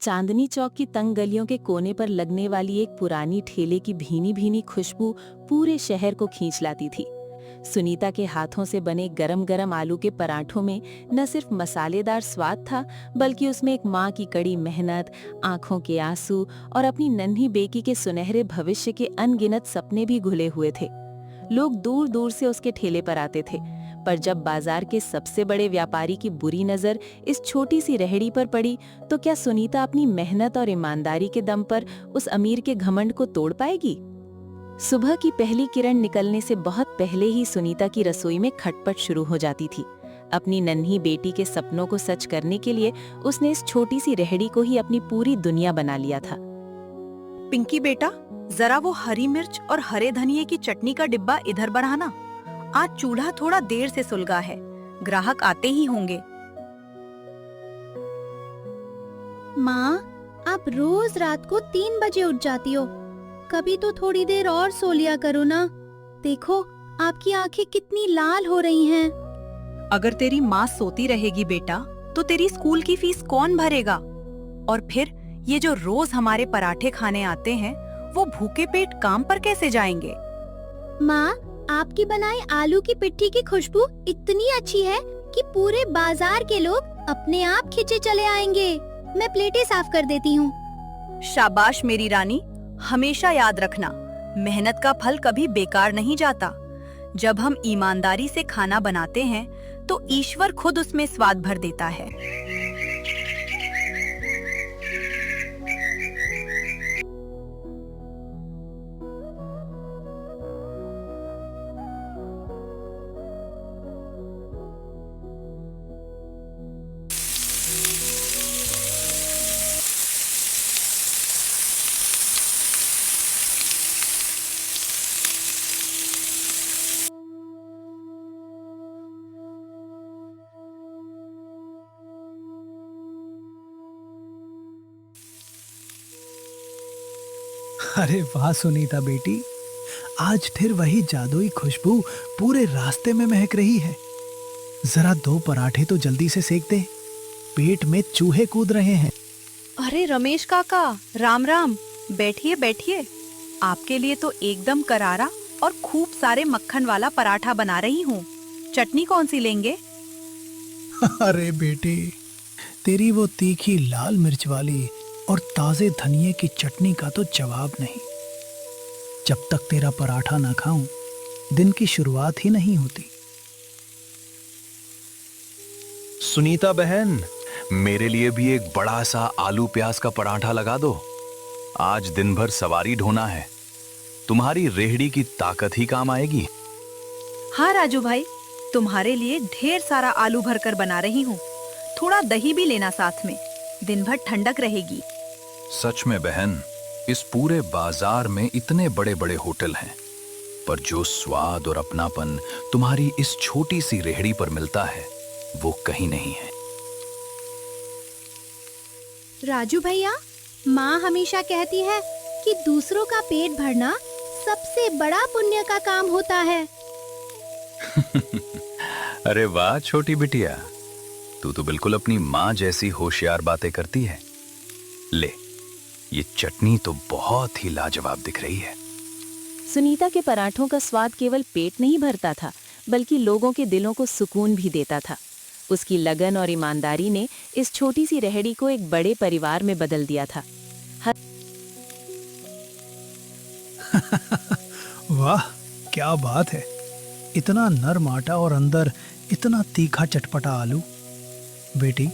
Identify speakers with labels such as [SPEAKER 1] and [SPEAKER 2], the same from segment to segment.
[SPEAKER 1] चांदनी चौक की तंग गलियों के कोने पर लगने वाली एक पुरानी ठेले की भीनी भीनी खुशबू पूरे शहर को खींच लाती थी। सुनीता के हाथों से बने गरम गरम आलू के पराठों में न सिर्फ मसालेदार स्वाद था, बल्कि उसमें एक माँ की कड़ी मेहनत, आंखों के आंसू और अपनी नन्ही बेटी के सुनहरे भविष्य के अनगिनत सपने भी घुले हुए थे। लोग दूर दूर से उसके ठेले पर आते थे, पर जब बाजार के सबसे बड़े व्यापारी की बुरी नजर इस छोटी सी रेहड़ी पर पड़ी, तो क्या सुनीता अपनी मेहनत और ईमानदारी के दम पर उस अमीर के घमंड को तोड़ पाएगी? सुबह की पहली किरण निकलने से बहुत पहले ही सुनीता की रसोई में खटपट शुरू हो जाती थी। अपनी नन्ही बेटी के सपनों को सच करने के लिए उसने इस छोटी सी रेहड़ी को ही अपनी पूरी दुनिया बना लिया था।
[SPEAKER 2] पिंकी बेटा, जरा वो हरी मिर्च और हरे धनिये की चटनी का डिब्बा इधर बढ़ाना। आज चूल्हा थोड़ा देर से सुलगा है, ग्राहक आते ही होंगे।
[SPEAKER 3] माँ, आप रोज रात को 3 बजे उठ जाती हो। कभी तो थोड़ी देर और सो लिया करो ना। देखो, आपकी आंखें कितनी लाल हो रही हैं।
[SPEAKER 2] अगर तेरी माँ सोती रहेगी बेटा, तो तेरी स्कूल की फीस कौन भरेगा? और फिर ये जो रोज हमारे पराठे खाने आते हैं, वो भूखे पेट काम पर कैसे जाएंगे?
[SPEAKER 3] माँ, आपकी बनाई आलू की पिट्ठी की खुशबू इतनी अच्छी है कि पूरे बाजार के लोग अपने आप खिंचे चले आएंगे। मैं प्लेटें साफ कर देती हूँ।
[SPEAKER 2] शाबाश मेरी रानी, हमेशा याद रखना, मेहनत का फल कभी बेकार नहीं जाता। जब हम ईमानदारी से खाना बनाते हैं, तो ईश्वर खुद उसमें स्वाद भर देता है।
[SPEAKER 4] अरे वाह सुनीता बेटी, आज फिर वही जादुई खुशबू पूरे रास्ते में महक रही है। जरा 2 पराठे तो जल्दी से सेक दे, पेट में चूहे कूद रहे हैं।
[SPEAKER 2] अरे रमेश काका, राम राम। बैठिए बैठिए, आपके लिए तो एकदम करारा और खूब सारे मक्खन वाला पराठा बना रही हूँ। चटनी कौन सी लेंगे?
[SPEAKER 4] अरे बेटी, तेरी वो तीखी लाल मिर्च वाली और ताजे धनिये की चटनी का तो जवाब नहीं। जब तक तेरा पराठा ना खाऊं, दिन की शुरुआत ही नहीं होती।
[SPEAKER 5] सुनीता बहन, मेरे लिए भी एक बड़ा सा आलू प्याज का पराठा लगा दो। आज दिन भर सवारी ढोना है, तुम्हारी रेहड़ी की ताकत ही काम आएगी।
[SPEAKER 2] हाँ राजू भाई, तुम्हारे लिए ढेर सारा आलू भरकर बना रही हूँ। थोड़ा दही भी लेना साथ में, दिन भर ठंडक रहेगी।
[SPEAKER 5] सच में बहन, इस पूरे बाजार में इतने बड़े बड़े होटल हैं, पर जो स्वाद और अपनापन तुम्हारी इस छोटी सी रेहड़ी पर मिलता है, वो कहीं नहीं है।
[SPEAKER 3] राजू भैया, माँ हमेशा कहती है कि दूसरों का पेट भरना सबसे बड़ा पुण्य का काम होता है।
[SPEAKER 5] अरे वाह छोटी बिटिया, तू तो बिल्कुल अपनी माँ जैसी होशियार बातें करती है। ले, ये चटनी तो बहुत ही लाजवाब दिख रही है।
[SPEAKER 1] सुनीता के पराठों का स्वाद केवल पेट नहीं भरता था, बल्कि लोगों के दिलों को सुकून भी देता था। उसकी लगन और ईमानदारी ने इस छोटी सी रेहड़ी को एक बड़े परिवार में बदल दिया था।
[SPEAKER 4] वाह, क्या बात है। इतना नरम आटा और अंदर इतना तीखा चटपटा आलू। बेटी,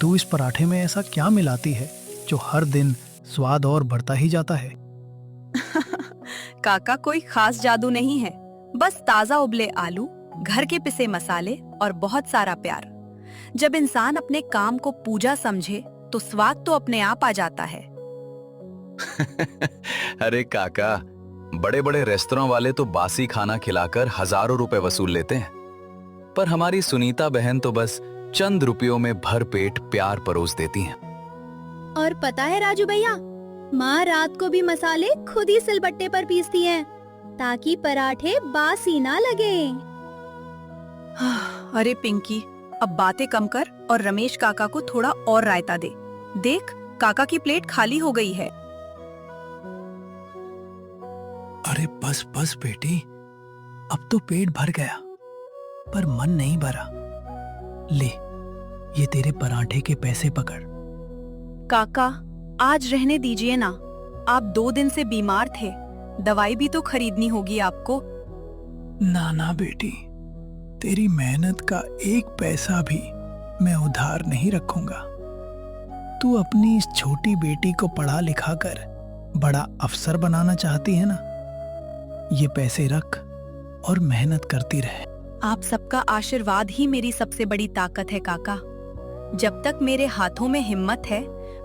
[SPEAKER 4] तू इस पराठे में ऐसा क्या मिलाती है जो हर दिन स्वाद और बढ़ता ही जाता है?
[SPEAKER 2] काका, कोई खास जादू नहीं है, बस ताजा उबले आलू, घर के पिसे मसाले और बहुत सारा प्यार। जब इंसान अपने काम को पूजा समझे, तो स्वाद तो अपने आप आ जाता है।
[SPEAKER 5] अरे काका, बड़े बड़े रेस्तरां वाले तो बासी खाना खिलाकर हजारों रुपए वसूल लेते हैं, पर हमारी सुनीता बहन तो बस चंद रुपयों में भर पेट प्यार परोस देती हैं।
[SPEAKER 3] और पता है राजू भैया, माँ रात को भी मसाले खुद ही सिलबट्टे पर पीसती हैं, ताकि पराठे बासी ना लगे।
[SPEAKER 2] अरे पिंकी, अब बातें कम कर और रमेश काका को थोड़ा और रायता दे। देख, काका की प्लेट खाली हो गई है।
[SPEAKER 4] अरे बस बस बेटी, अब तो पेट भर गया, पर मन नहीं भरा। ले, ये तेरे पराठे के पैसे पकड़।
[SPEAKER 2] काका, आज रहने दीजिए ना। आप 2 दिन से बीमार थे, दवाई भी तो खरीदनी होगी आपको।
[SPEAKER 4] ना ना बेटी, तेरी मेहनत का एक पैसा भी मैं उधार नहीं रखूंगा। तू अपनी इस छोटी बेटी को पढ़ा लिखा कर बड़ा अफसर बनाना चाहती है ना? ये पैसे रख और मेहनत करती रहे।
[SPEAKER 2] आप सबका आशीर्वाद ही मेरी सबसे बड़ी ताकत है काका। जब तक मेरे हाथों में हिम्मत है,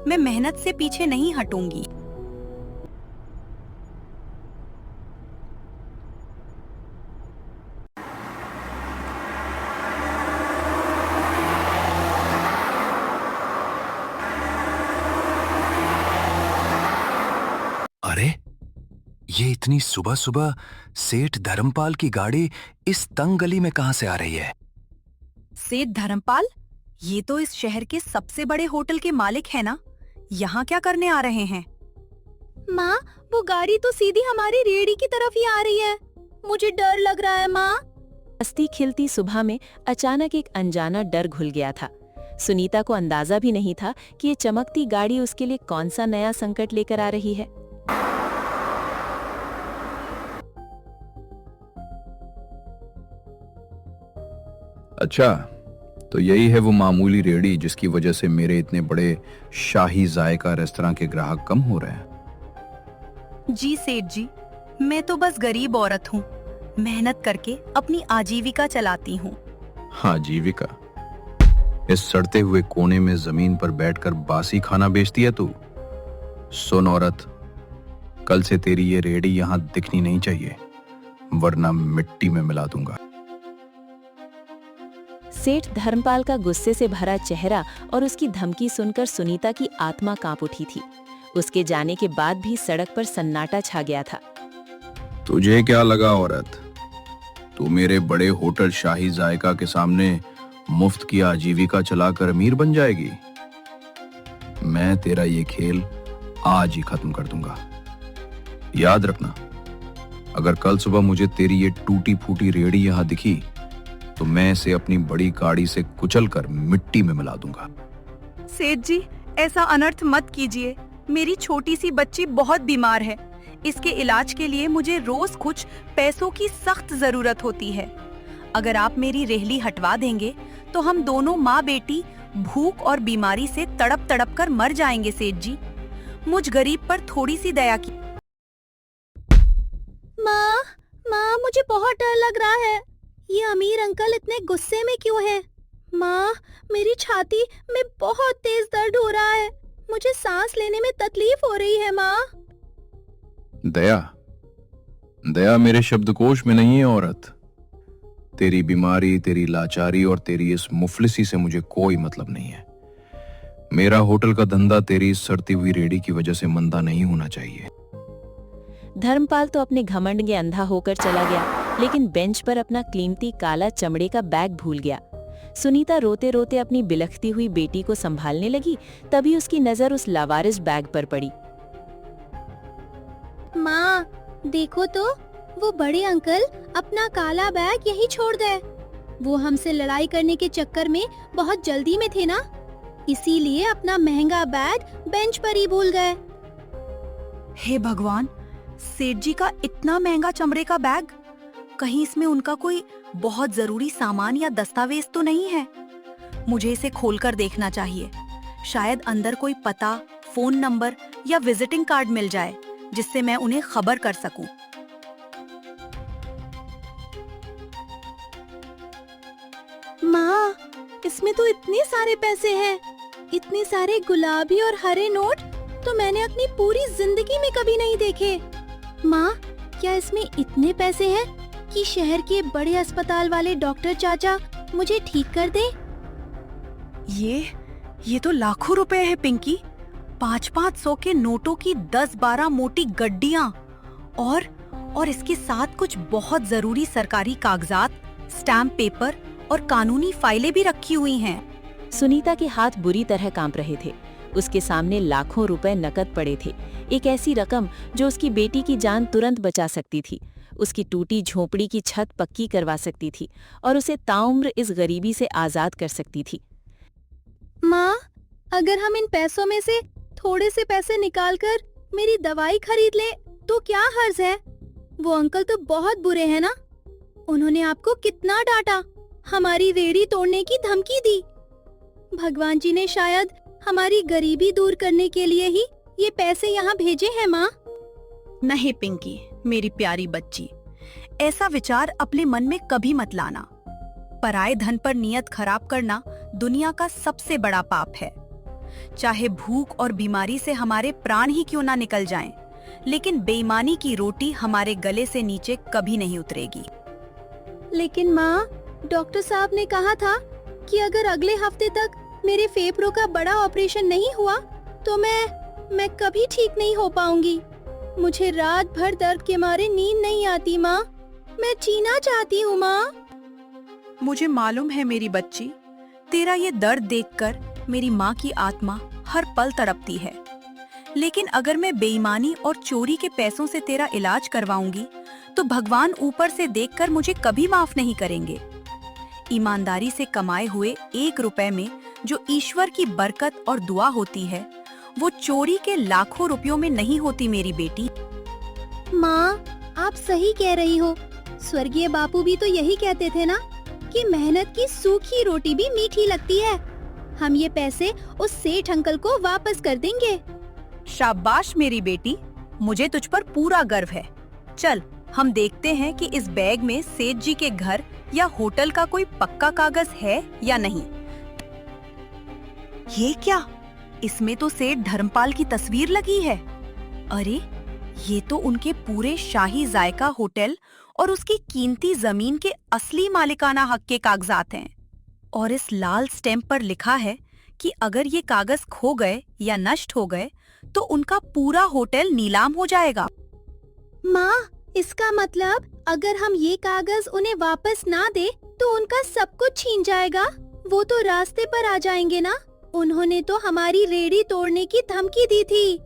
[SPEAKER 2] मैं मेहनत से पीछे नहीं हटूंगी।
[SPEAKER 5] अरे, ये इतनी सुबह सुबह सेठ धर्मपाल की गाड़ी इस तंग गली में कहां से आ रही है?
[SPEAKER 2] सेठ धर्मपाल, ये तो इस शहर के सबसे बड़े होटल के मालिक है ना? यहाँ क्या करने आ रहे हैं?
[SPEAKER 3] माँ, वो गाड़ी तो सीधी हमारी रेहड़ी की तरफ ही आ रही है। मुझे डर लग रहा है माँ।
[SPEAKER 1] हंसती खिलती सुबह में अचानक एक अनजाना डर घुल गया था। सुनीता को अंदाजा भी नहीं था कि ये चमकती गाड़ी उसके लिए कौन सा नया संकट लेकर आ रही है।
[SPEAKER 5] अच्छा, तो यही है वो मामूली रेहड़ी जिसकी वजह से मेरे इतने बड़े शाही जायका रेस्तरां के ग्राहक कम हो रहे हैं।
[SPEAKER 2] जी सेठ जी, मैं तो बस गरीब औरत हूँ, मेहनत करके अपनी आजीविका चलाती हूँ।
[SPEAKER 5] हाँ, जीविका? इस सड़ते हुए कोने में जमीन पर बैठकर बासी खाना बेचती है तू? सुन औरत, कल से तेरी ये रेहड़ी यहाँ दिखनी नहीं चाहिए, वरना मिट्टी में मिला दूंगा।
[SPEAKER 1] सेठ धर्मपाल का गुस्से से भरा चेहरा और उसकी धमकी सुनकर सुनीता की आत्मा कांप उठी थी। उसके जाने के बाद भी सड़क पर सन्नाटा छा गया था।
[SPEAKER 5] तुझे क्या लगा औरत, तू मेरे बड़े होटल शाही जायका के सामने मुफ्त की आजीविका चलाकर अमीर बन जाएगी? मैं तेरा ये खेल आज ही खत्म कर दूंगा। याद रखना, अगर कल सुबह मुझे तेरी ये टूटी फूटी रेहड़ी यहाँ दिखी तो मैं इसे अपनी बड़ी गाड़ी से कुचलकर मिट्टी में मिला दूंगा।
[SPEAKER 2] सेठ जी, ऐसा अनर्थ मत कीजिए। मेरी छोटी सी बच्ची बहुत बीमार है। इसके इलाज के लिए मुझे रोज कुछ पैसों की सख्त जरूरत होती है। अगर आप मेरी रेहड़ी हटवा देंगे तो हम दोनों माँ बेटी भूख और बीमारी से तड़प तड़प कर मर जाएंगे। सेठ जी, मुझ गरीब पर थोड़ी सी दया की।
[SPEAKER 3] माँ, मुझे बहुत डर लग रहा है। ये अमीर अंकल इतने गुस्से में क्यों है? माँ, मेरी छाती में बहुत तेज दर्द हो रहा है। मुझे सांस लेने में तकलीफ हो रही है माँ।
[SPEAKER 5] दया? दया मेरे शब्दकोश में नहीं है औरत। तेरी बीमारी, तेरी लाचारी और तेरी इस मुफलिसी से मुझे कोई मतलब नहीं है। मेरा होटल का धंधा तेरी सड़ती हुई रेहड़ी की वजह से मंदा नहीं होना चाहिए।
[SPEAKER 1] धर्मपाल तो अपने घमंड के अंधा होकर चला गया, लेकिन बेंच पर अपना कीमती काला चमड़े का बैग भूल गया। सुनीता रोते रोते अपनी बिलखती हुई बेटी को संभालने लगी, तभी उसकी नजर उस लावारिस बैग पर पड़ी।
[SPEAKER 3] माँ, देखो तो, वो बड़े अंकल अपना काला बैग यही छोड़ गए। वो हमसे लड़ाई करने के चक्कर में बहुत जल्दी में थे ना, इसीलिए अपना महंगा बैग बेंच पर ही भूल गए।
[SPEAKER 2] हे भगवान, सेठ जी का इतना महंगा चमड़े का बैग, कहीं इसमें उनका कोई बहुत जरूरी सामान या दस्तावेज तो नहीं है? मुझे इसे खोलकर देखना चाहिए। शायद अंदर कोई पता, फोन नंबर या विजिटिंग कार्ड मिल जाए जिससे मैं उन्हें खबर कर सकूं।
[SPEAKER 3] माँ, इसमें तो इतने सारे पैसे हैं, इतने सारे गुलाबी और हरे नोट तो मैंने अपनी पूरी जिंदगी में कभी नहीं देखे। माँ, क्या इसमें इतने पैसे हैं कि शहर के बड़े अस्पताल वाले डॉक्टर चाचा मुझे ठीक कर दें?
[SPEAKER 2] ये तो लाखों रुपए है पिंकी। 500-500 के नोटों की 10-12 मोटी गड्डियां और इसके साथ कुछ बहुत जरूरी सरकारी कागजात, स्टैम्प पेपर और कानूनी फाइलें भी रखी हुई हैं।
[SPEAKER 1] सुनीता के हाथ बुरी तरह कांप रहे थे। उसके सामने लाखों रुपए नकद पड़े थे, एक ऐसी रकम जो उसकी बेटी की जान तुरंत बचा सकती थी, उसकी टूटी झोपड़ी की छत पक्की करवा सकती थी और उसे ताउम्र इस गरीबी से आजाद कर सकती थी।
[SPEAKER 3] माँ, अगर हम इन पैसों में से थोड़े से पैसे निकालकर मेरी दवाई खरीद लें तो क्या हर्ज है? वो अंकल तो बहुत बुरे हैं ना। उन्होंने आपको कितना डांटा, हमारी रेहड़ी तोड़ने की धमकी दी। भगवान जी ने शायद हमारी गरीबी दूर करने के लिए ही ये पैसे यहाँ भेजे हैं माँ।
[SPEAKER 2] नहीं पिंकी, मेरी प्यारी बच्ची, ऐसा विचार अपने मन में कभी मत लाना। पराये धन पर नियत खराब करना दुनिया का सबसे बड़ा पाप है। चाहे भूख और बीमारी से हमारे प्राण ही क्यों ना निकल जाएं, लेकिन बेईमानी की रोटी हमारे गले से नीचे कभी नहीं उतरेगी।
[SPEAKER 3] लेकिन माँ, डॉक्टर साहब ने कहा था कि अगर अगले हफ्ते तक मेरे फेफड़ों का बड़ा ऑपरेशन नहीं हुआ तो मैं कभी ठीक नहीं हो पाऊंगी। मुझे रात भर दर्द के मारे नींद नहीं आती माँ। मैं जीना चाहती हूँ माँ।
[SPEAKER 2] मुझे मालूम है मेरी बच्ची, तेरा ये दर्द देखकर मेरी माँ की आत्मा हर पल तड़पती है। लेकिन अगर मैं बेईमानी और चोरी के पैसों से तेरा इलाज करवाऊंगी तो भगवान ऊपर से देखकर मुझे कभी माफ नहीं करेंगे। ईमानदारी से कमाए हुए 1 रुपए में जो ईश्वर की बरकत और दुआ होती है, वो चोरी के लाखों रुपयों में नहीं होती मेरी बेटी।
[SPEAKER 3] माँ, आप सही कह रही हो। स्वर्गीय बापू भी तो यही कहते थे ना कि मेहनत की सूखी रोटी भी मीठी लगती है। हम ये पैसे उस सेठ अंकल को वापस कर देंगे।
[SPEAKER 2] शाबाश मेरी बेटी, मुझे तुझ पर पूरा गर्व है। चल, हम देखते हैं कि इस बैग में सेठ जी के घर या होटल का कोई पक्का कागज है या नहीं। ये क्या? इसमें तो सेठ धर्मपाल की तस्वीर लगी है। अरे, ये तो उनके पूरे शाही जायका होटल और उसकी कीमती जमीन के असली मालिकाना हक के कागजात हैं। और इस लाल स्टैम्प पर लिखा है कि अगर ये कागज खो गए या नष्ट हो गए तो उनका पूरा होटल नीलाम हो जाएगा।
[SPEAKER 3] माँ, इसका मतलब अगर हम ये कागज उन्हें वापस ना दे तो उनका सब कुछ छीन जाएगा। वो तो रास्ते पर आ जाएंगे ना। उन्होंने तो हमारी रेहड़ी तोड़ने की धमकी दी थी।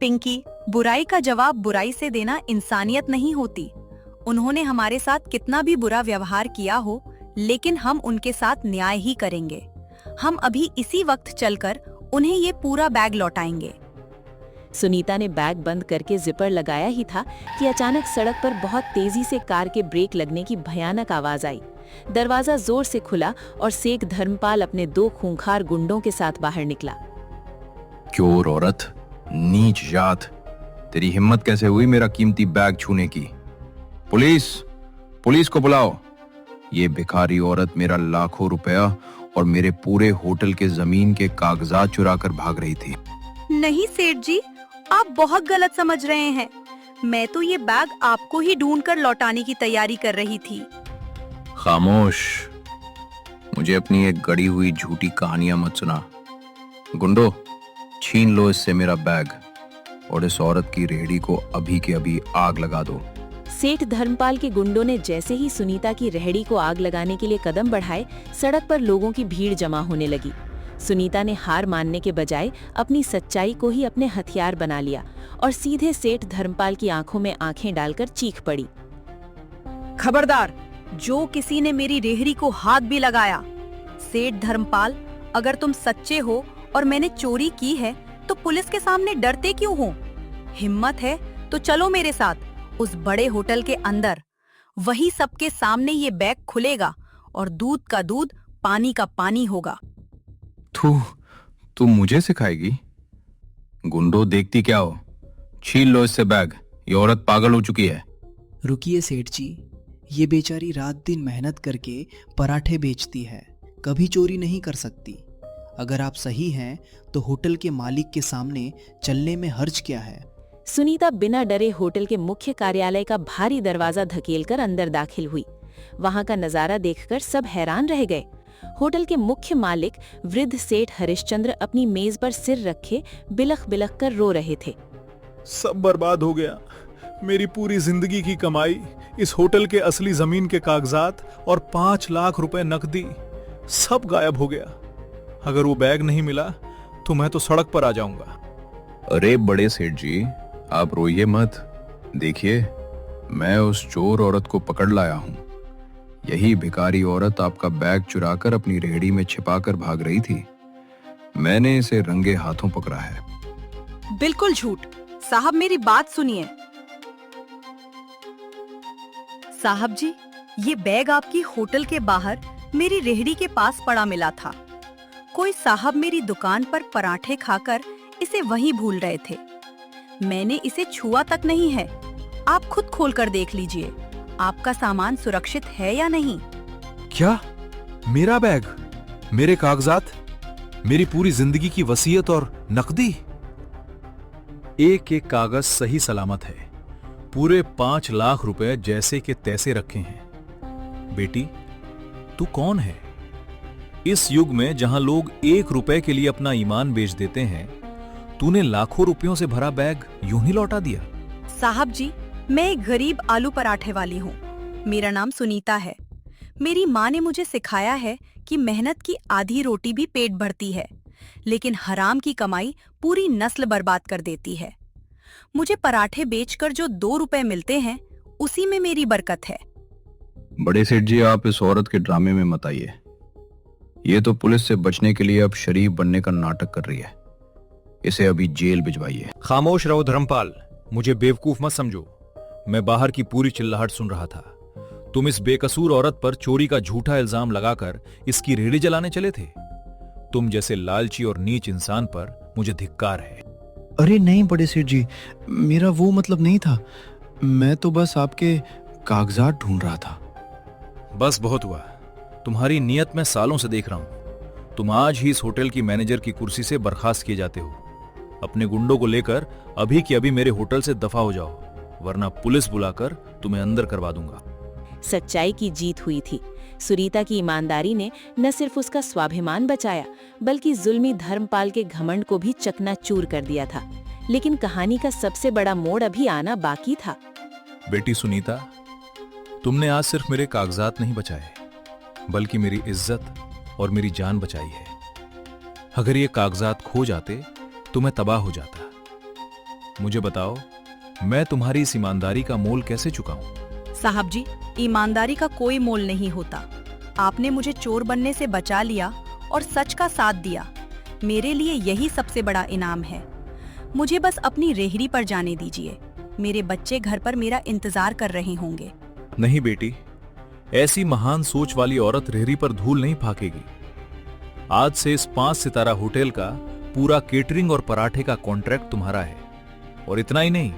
[SPEAKER 2] पिंकी, बुराई का जवाब बुराई से देना इंसानियत नहीं होती। उन्होंने हमारे साथ कितना भी बुरा व्यवहार किया हो, लेकिन हम उनके साथ न्याय ही करेंगे। हम अभी इसी वक्त चलकर उन्हें ये पूरा बैग लौटाएंगे।
[SPEAKER 1] सुनीता ने बैग बंद करके जिपर लगाया ही था कि अचानक सड़क पर बहुत तेजी से कार के ब्रेक लगने की भयानक आवाज आई। दरवाजा जोर से खुला और सेठ धर्मपाल अपने 2 खूंखार गुंडों के साथ बाहर निकला।
[SPEAKER 5] चोर औरत, नीच जात, तेरी हिम्मत कैसे हुई मेरा कीमती बैग छूने की? पुलिस को बुलाओ। ये भिखारी औरत मेरा लाखों रुपया और मेरे पूरे होटल के जमीन के कागजात चुरा कर भाग रही थी।
[SPEAKER 2] नहीं सेठ जी, आप बहुत गलत समझ रहे हैं। मैं तो ये बैग आपको ही ढूंढकर लौटाने की तैयारी कर रही थी।
[SPEAKER 5] खामोश, मुझे अपनी एक गढ़ी हुई झूठी कहानियां मत सुना। गुंडो, छीन लो इससे मेरा बैग और इस औरत की रेहड़ी को अभी के अभी आग लगा दो।
[SPEAKER 1] सेठ धर्मपाल के गुंडों ने जैसे ही सुनीता की रेहड़ी को आग लगाने के लिए कदम बढ़ाए, सड़क पर लोगों की भीड़ जमा होने लगी। सुनीता ने हार मानने के बजाय अपनी सच्चाई को ही अपने हथियार बना लिया और सीधे सेठ धर्मपाल की आंखों में आंखें डालकर चीख पड़ी।
[SPEAKER 2] खबरदार, जो किसी ने मेरी रेहड़ी को हाथ भी लगाया। सेठ धर्मपाल, अगर तुम सच्चे हो और मैंने चोरी की है तो पुलिस के सामने डरते क्यों हो? हिम्मत है तो चलो मेरे साथ उस बड़े होटल के अंदर। वही सबके सामने ये बैग खुलेगा और दूध का दूध, पानी का पानी होगा।
[SPEAKER 5] तू मुझे सिखाएगी? गुंडो, देखती क्या हो? छीन लो इससे बैग, ये औरत पागल हो चुकी है।
[SPEAKER 4] रुकिए सेठ जी, ये बेचारी रात दिन मेहनत करके पराठे बेचती है, कभी चोरी नहीं कर सकती। अगर आप सही हैं तो होटल के मालिक के सामने चलने में हर्ज क्या है?
[SPEAKER 1] सुनीता बिना डरे होटल के मुख्य कार्यालय का भारी दरवाजा धकेलकर अंदर दाखिल हुई। वहां का नजारा देखकर सब हैरान रह गए। होटल के मुख्य मालिक वृद्ध सेठ हरिश्चंद्र अपनी मेज पर सिर रखे बिलख बिलख कर रो रहे थे।
[SPEAKER 6] सब बर्बाद हो गया। मेरी पूरी जिंदगी की कमाई, इस होटल के असली जमीन के कागजात और 5 लाख रुपए नकदी, सब गायब हो गया। अगर वो बैग नहीं मिला तो मैं तो सड़क पर आ जाऊंगा।
[SPEAKER 5] अरे बड़े सेठ जी, आप रोइए मत। देखिए, मैं उस चोर औरत को पकड़ लाया हूं। यही भिखारी औरत आपका बैग चुराकर अपनी रेहड़ी में छिपाकर भाग रही थी। मैंने इसे रंगे हाथों पकड़ा है।
[SPEAKER 2] बिल्कुल झूठ। साहब मेरी बात सुनिए। साहब जी, ये बैग आपकी होटल के बाहर मेरी रेहड़ी के पास पड़ा मिला था। कोई साहब मेरी दुकान पर पराठे खाकर इसे वहीं भूल रहे थे। मैंने इसे छुआ तक नहीं है। आप खुद खोलकर देख लीजिए, आपका सामान सुरक्षित है या नहीं।
[SPEAKER 6] क्या? मेरा बैग, मेरे कागजात, मेरी पूरी जिंदगी की वसीयत और नकदी? एक एक कागज सही सलामत है। पूरे 5 लाख रुपए जैसे के तैसे रखे हैं। बेटी, तू कौन है? इस युग में जहां लोग 1 रुपए के लिए अपना ईमान बेच देते हैं, तूने लाखों रुपयों से भरा बैग यूं ही लौटा दिया।
[SPEAKER 2] साहब जी, मैं एक गरीब आलू पराठे वाली हूँ। मेरा नाम सुनीता है। मेरी माँ ने मुझे सिखाया है कि मेहनत की आधी रोटी भी पेट भरती है, लेकिन हराम की कमाई पूरी नस्ल बर्बाद कर देती है। मुझे पराठे बेचकर जो 2 रुपए मिलते हैं, उसी में मेरी बरकत है।
[SPEAKER 5] बड़े सेठ जी, आप इस औरत के ड्रामे में मत आइए। ये तो पुलिस से बचने के लिए अब शरीफ बनने का नाटक कर रही है। इसे अभी जेल भिजवाइए।
[SPEAKER 6] खामोश रहो धर्मपाल, मुझे बेवकूफ मत समझो। मैं बाहर की पूरी चिल्लाहट सुन रहा था। तुम इस बेकसूर औरत पर चोरी का झूठा इल्जाम लगाकर इसकी रेहड़ी जलाने चले थे। तुम जैसे लालची और नीच इंसान पर मुझे धिक्कार है।
[SPEAKER 7] अरे नहीं बड़े सेठ जी, मेरा वो मतलब नहीं था। मैं तो बस आपके कागजात ढूंढ रहा था।
[SPEAKER 6] बस बहुत हुआ। तुम्हारी नियत मैं सालों से देख रहा हूं। तुम आज ही इस होटल की मैनेजर की कुर्सी से बर्खास्त किए जाते हो। अपने गुंडों को लेकर अभी के अभी मेरे होटल से दफा हो जाओ, वरना पुलिस बुलाकर तुम्हें अंदर करवा दूंगा।
[SPEAKER 1] सच्चाई की जीत हुई थी। सुनीता की ईमानदारी ने न सिर्फ उसका स्वाभिमान बचाया, बल्कि जुल्मी धर्मपाल के घमंड को भी चकनाचूर कर दिया था। लेकिन कहानी का सबसे बड़ा मोड़ अभी आना बाकी था।
[SPEAKER 6] बेटी सुनीता, तुमने आज सिर्फ मेरे कागजात नहीं बचाए, बल्कि मेरी इज्जत और मेरी जान बचाई है। अगर ये कागजात खो जाते तो मैं तबाह हो जाता। मुझे बताओ, मैं तुम्हारी इस ईमानदारी का मोल कैसे चुकाऊं?
[SPEAKER 2] साहब जी, ईमानदारी का कोई मोल नहीं होता। आपने मुझे चोर बनने से बचा लिया और सच का साथ दिया। मेरे लिए यही सबसे बड़ा इनाम है। मुझे बस अपनी रेहड़ी पर जाने दीजिए। मेरे बच्चे घर पर मेरा इंतजार कर रहे होंगे।
[SPEAKER 6] नहीं बेटी, ऐसी महान सोच वाली औरत रेहड़ी पर धूल नहीं फाकेगी। आज से इस 5 सितारा होटल का पूरा केटरिंग और पराठे का कॉन्ट्रैक्ट तुम्हारा है। और इतना ही नहीं,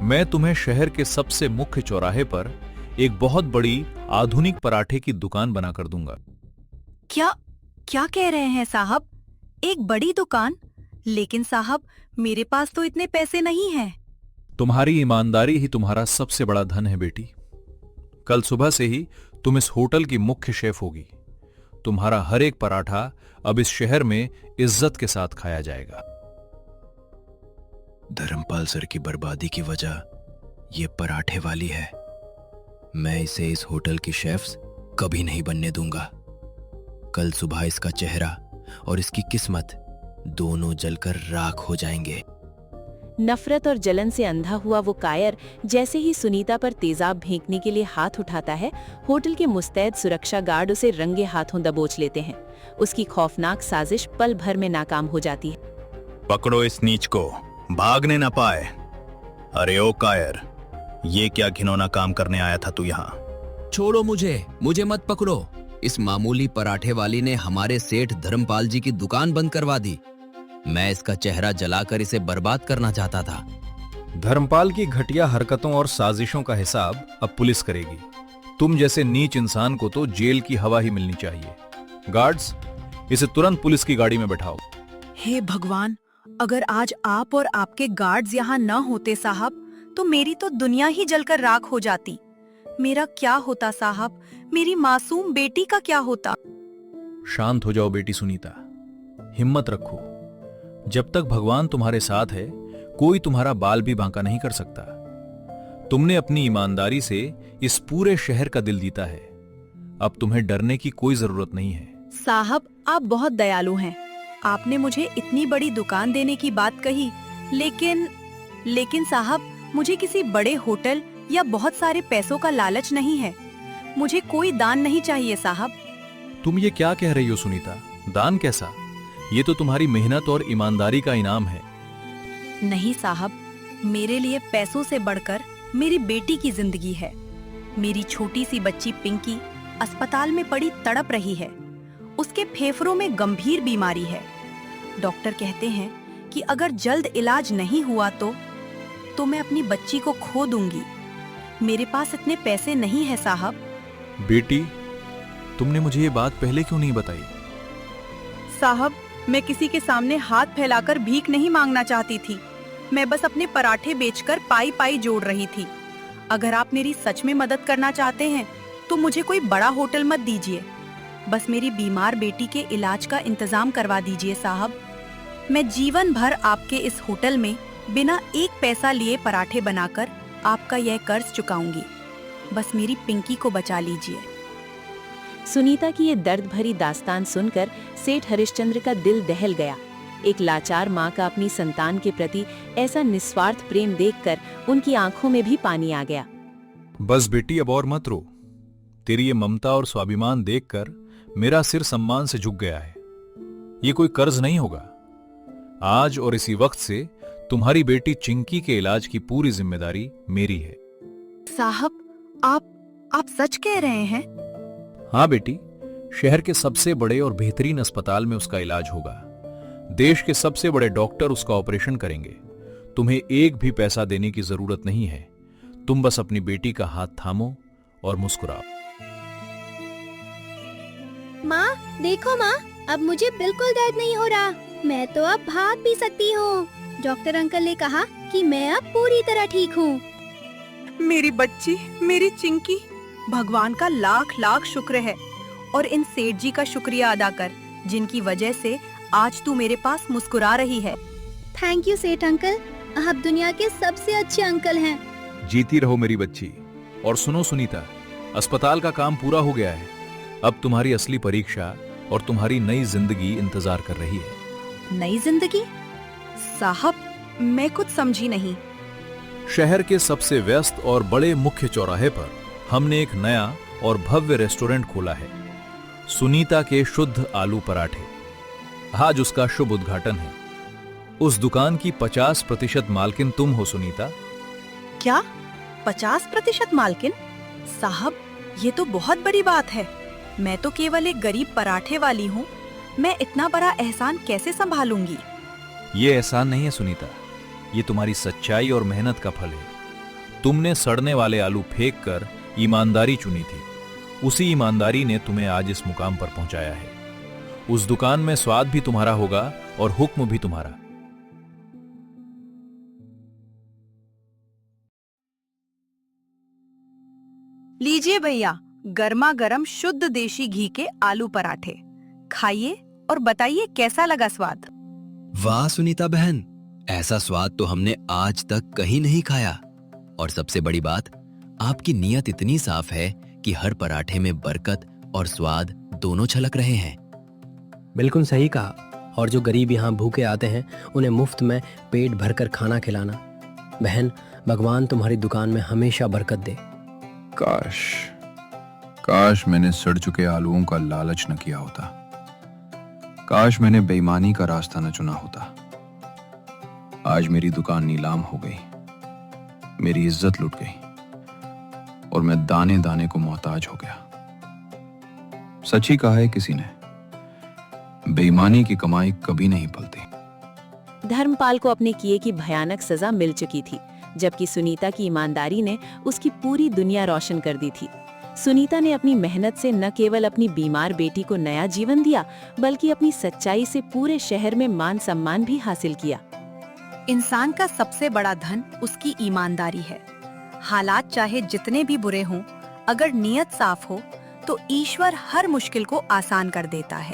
[SPEAKER 6] मैं तुम्हें शहर के सबसे मुख्य चौराहे पर एक बहुत बड़ी आधुनिक पराठे की दुकान बना कर दूंगा।
[SPEAKER 2] क्या क्या कह रहे हैं साहब? एक बड़ी दुकान? लेकिन साहब, मेरे पास तो इतने पैसे नहीं हैं।
[SPEAKER 6] तुम्हारी ईमानदारी ही तुम्हारा सबसे बड़ा धन है बेटी। कल सुबह से ही तुम इस होटल की मुख्य शेफ होगी। तुम्हारा हर एक पराठा अब इस शहर में इज्जत के साथ खाया जाएगा।
[SPEAKER 7] धर्मपाल सर की बर्बादी की वजह ये पराठे वाली है। मैं इसे इस होटल की शेफ्स कभी नहीं बनने दूंगा। कल सुबह इसका चेहरा और इसकी किस्मत दोनों जलकर राख हो जाएंगे।
[SPEAKER 1] नफरत और जलन से अंधा हुआ वो कायर जैसे ही सुनीता पर तेजाब फेंकने के लिए हाथ उठाता है, होटल के मुस्तैद सुरक्षा गार्ड उसे रंगे हाथों दबोच लेते हैं। उसकी खौफनाक साजिश पल भर में नाकाम हो जाती है।
[SPEAKER 8] पकड़ो इस नीच को, भागने न पाए। अरे ओ कायर, ये क्या घिनौना काम करने आया था तू यहाँ?
[SPEAKER 9] छोड़ो मुझे मत पकड़ो। इस मामूली पराठे वाली ने हमारे सेठ धर्मपाल जी की दुकान बंद करवा दी। मैं इसका चेहरा जलाकर इसे बर्बाद करना चाहता था।
[SPEAKER 6] धर्मपाल की घटिया हरकतों और साजिशों का हिसाब अब पुलिस करेगी। तुम जैसे नीच इंसान को तो जेल की हवा ही मिलनी चाहिए। गार्ड्स, इसे तुरंत पुलिस की गाड़ी में बैठाओ।
[SPEAKER 2] हे भगवान, अगर आज आप और आपके गार्ड्स यहाँ न होते साहब, तो मेरी तो दुनिया ही जलकर राख हो जाती। मेरा क्या होता साहब? मेरी मासूम बेटी का क्या होता?
[SPEAKER 6] शांत हो जाओ बेटी सुनीता, हिम्मत रखो। जब तक भगवान तुम्हारे साथ है, कोई तुम्हारा बाल भी बांका नहीं कर सकता। तुमने अपनी ईमानदारी से इस पूरे शहर का दिल जीता है। अब तुम्हें डरने की कोई जरूरत नहीं है।
[SPEAKER 2] साहब, आप बहुत दयालु हैं। आपने मुझे इतनी बड़ी दुकान देने की बात कही, लेकिन साहब, मुझे किसी बड़े होटल या बहुत सारे पैसों का लालच नहीं है। मुझे कोई दान नहीं चाहिए साहब।
[SPEAKER 6] तुम ये क्या कह रही हो सुनीता? दान कैसा? ये तो तुम्हारी मेहनत और ईमानदारी का इनाम है।
[SPEAKER 2] नहीं साहब, मेरे लिए पैसों से बढ़कर मेरी बेटी की जिंदगी है। मेरी छोटी सी बच्ची पिंकी अस्पताल में पड़ी तड़प रही है। उसके फेफड़ों में गंभीर बीमारी है। डॉक्टर कहते हैं कि अगर जल्द इलाज नहीं हुआ तो मैं अपनी बच्ची को खो दूंगी। मेरे पास इतने पैसे नहीं है साहब।
[SPEAKER 6] बेटी, तुमने मुझे ये बात पहले क्यों नहीं बताई?
[SPEAKER 2] साहब, मैं किसी के सामने हाथ फैलाकर भीख नहीं मांगना चाहती थी। मैं बस अपने पराठे बेचकर पाई पाई जोड़ रही थी। अगर आप मेरी सच में मदद करना चाहते हैं तो मुझे कोई बड़ा होटल मत दीजिए। बस मेरी बीमार बेटी के इलाज का इंतजाम करवा दीजिए साहब। मैं जीवन भर आपके इस होटल में बिना एक पैसा लिए पराठे बनाकर आपका यह कर्ज चुकाऊंगी। बस मेरी पिंकी को बचा लीजिए।
[SPEAKER 1] सुनीता की ये दर्द भरी दास्तान सुनकर सेठ हरिश्चंद्र का दिल दहल गया। एक लाचार माँ का अपनी संतान के प्रति ऐसा निस्वार्थ प्रेम देखकर उनकी आंखों में भी पानी आ गया।
[SPEAKER 6] बस बेटी, अब और मत रो। तेरी ये ममता और स्वाभिमान देखकर मेरा सिर सम्मान से झुक गया है। ये कोई कर्ज नहीं होगा। आज और इसी वक्त से तुम्हारी बेटी चिंकी के इलाज की पूरी जिम्मेदारी मेरी है।
[SPEAKER 2] साहब, आप सच कह रहे हैं?
[SPEAKER 6] हाँ बेटी, शहर के सबसे बड़े और बेहतरीन अस्पताल में उसका इलाज होगा। देश के सबसे बड़े डॉक्टर उसका ऑपरेशन करेंगे। तुम्हें एक भी पैसा देने की जरूरत नहीं है। तुम बस अपनी बेटी का हाथ थामो और मुस्कुराओ।
[SPEAKER 3] माँ, देखो माँ, अब मुझे बिल्कुल दर्द नहीं हो रहा। मैं तो अब भाग भी सकती हूँ। डॉक्टर अंकल ने कहा कि मैं अब पूरी तरह ठीक हूँ।
[SPEAKER 2] मेरी बच्ची, मेरी चिंकी, भगवान का लाख लाख शुक्र है। और इन सेठ जी का शुक्रिया अदा कर, जिनकी वजह से आज तू मेरे पास मुस्कुरा रही है।
[SPEAKER 3] थैंक यू सेठ अंकल, आप दुनिया के सबसे अच्छे अंकल हैं।
[SPEAKER 6] जीती रहो मेरी बच्ची। और सुनो सुनीता, अस्पताल का काम पूरा हो गया है। अब तुम्हारी असली परीक्षा और तुम्हारी नई जिंदगी इंतजार कर रही है।
[SPEAKER 2] नई जिंदगी? साहब, मैं कुछ समझी नहीं।
[SPEAKER 6] शहर के सबसे व्यस्त और बड़े मुख्य चौराहे पर हमने एक नया और भव्य रेस्टोरेंट खोला है, सुनीता के शुद्ध आलू पराठे। आज उसका शुभ उद्घाटन है। उस दुकान की 50% मालकिन तुम हो सुनीता।
[SPEAKER 2] क्या 50% मालकिन? साहब, ये तो बहुत बड़ी बात है। मैं तो केवल एक गरीब पराठे वाली हूँ। मैं इतना बड़ा एहसान कैसे संभालूंगी?
[SPEAKER 6] ये एहसान नहीं है सुनीता, ये तुम्हारी सच्चाई और मेहनत का फल है। तुमने सड़ने वाले आलू फेंक कर ईमानदारी चुनी थी। उसी ईमानदारी ने तुम्हें आज इस मुकाम पर पहुंचाया है। उस दुकान में स्वाद भी तुम्हारा होगा और हुक्म भी तुम्हारा।
[SPEAKER 2] लीजिए भैया, गर्मा गर्म शुद्ध देशी घी के आलू पराठे। खाइए और बताइए कैसा लगा स्वाद।
[SPEAKER 9] वाह सुनीता बहन, ऐसा स्वाद तो हमने आज तक कहीं नहीं खाया। और सबसे बड़ी बात, आपकी नीयत इतनी साफ है कि हर पराठे में बरकत और स्वाद दोनों छलक रहे हैं।
[SPEAKER 10] बिल्कुल सही कहा। और जो गरीब यहाँ भूखे आते हैं उन्हें मुफ्त में पेट भरकर खाना खिलाना। बहन, भगवान तुम्हारी दुकान में हमेशा बरकत दे।
[SPEAKER 5] काश मैंने सड़ चुके आलूओं का लालच न किया होता। काश मैंने बेईमानी का रास्ता न चुना होता। आज मेरी दुकान नीलाम हो गई, मेरी इज्जत लुट गई और मैं दाने दाने को मोहताज हो गया। सच ही कहा है किसी ने, बेईमानी की कमाई कभी नहीं पलती।
[SPEAKER 1] धर्मपाल को अपने किए की भयानक सजा मिल चुकी थी, जबकि सुनीता की ईमानदारी ने उसकी पूरी दुनिया रोशन कर दी थी। सुनीता ने अपनी मेहनत से न केवल अपनी बीमार बेटी को नया जीवन दिया, बल्कि अपनी सच्चाई से पूरे शहर में मान सम्मान भी हासिल किया।
[SPEAKER 2] इंसान का सबसे बड़ा धन उसकी ईमानदारी है। हालात चाहे जितने भी बुरे हों, अगर नीयत साफ हो तो ईश्वर हर मुश्किल को आसान कर देता है।